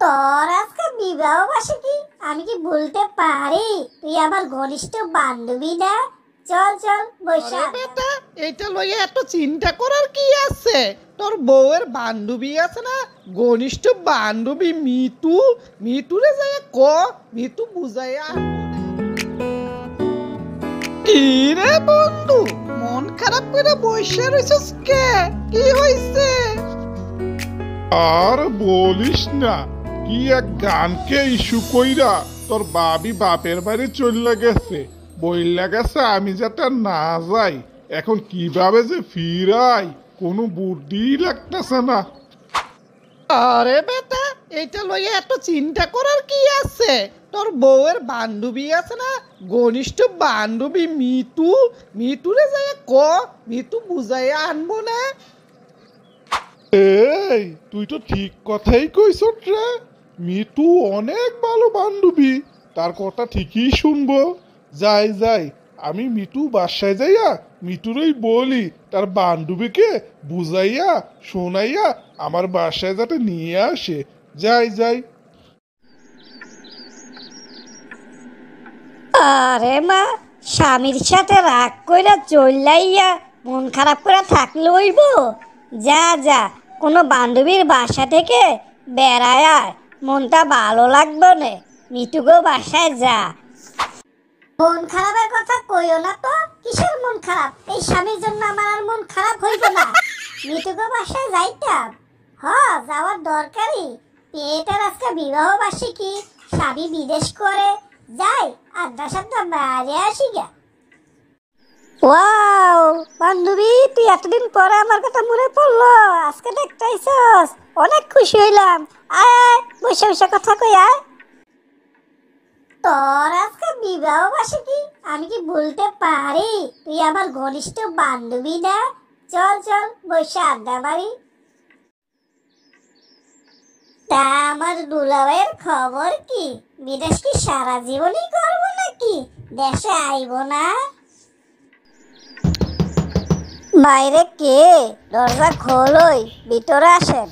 তোর আজকে বিবাহ বার্ষিকী, আমি কি বলতে পারি তুই আমার ঘনিষ্ঠ বান্ধবী না? চল চল বৈশা। বেটা, এটা লইয়া এত চিন্তা করার কি আছে? তোর বউয়ের বান্ধবী আছে না, ঘনিষ্ঠ বান্ধবী মিতু। মিতুরে যায় ক, মিতু বুঝাইয়া কি রে বন্ধু, মন খারাপ করে বসে রইছিস কে? কি হইছে? আর বলিস না, কি এক গানকে ইস্যু কইরা তোর বাবি বাপের বাড়ি চলে গেছে, বইলা গেছে আমি যাতে না যাই। এখন কিভাবে যে ফিরাই কোনো বুদ্ধি লাগতেছে না। আরে বেটা, এটা লইয়া এত চিন্তা করার কি আছে? তোর বউয়ের বান্ধবী আছে না, ঘনিষ্ঠ বান্ধবী মিতু। মিতুরে যায় ক, মিতু বুঝাইয়া আনবো না। এই তুই তো ঠিক কথাই কইছ রে, মিতু অনেক ভালো বান্ধবী, তার কথা ঠিকই শুনবো। যাই যাই, আমি মিতু বাসায় যাইয়া মিতুরই বলি তার বান্ধবীকে বুঝাইয়া শোনাইয়া আমার বাসায় যাতে নিয়ে আসে। যাই যাই। আরে মা, স্বামীর সাথে রাগ কইরা চইলাইয়া মন খারাপ করে থাকলে হইব? যা যা, কোনো বান্ধবীর বাসা থেকে বেড়ায় আয়, মনটা ভালো লাগবে না। মিতুগো বাসায় যা। মন খারাপের কথা কইও না তো। কিসের মন খারাপ? এই স্বামীর জন্য আমার আর মন খারাপ হইব না। মিতুগো বাসায় যাইতাম, যাওয়ার দরকারই। পেয়েটার আজকে বিবাহ বার্ষিকী, স্বামী বিদেশ করে, যাই আড্ডা সাড্ডা মারে আসি গা। ওয়াও বান্ধবী, তুই এতদিন পরে আমার কথা মনে পড়লো, আজকে দেখতেইছস, অনেক খুশি হইলাম। আয় বসে বসে কথা কই আয়। তোর আজকে বিবাহ বার্ষিকী, আমি কি বলতে পারি তুই আমার ঘনিষ্ঠ বান্ধবী না? চল চল বসে আড্ডা মারি। তা আমার দুলাভাইয়ের খবর কি? বিদেশ কি সারা জীবনই করবো নাকি দেশে আইব না? বাইরে কে? দরজা খোলই, ভিতরে আসেন।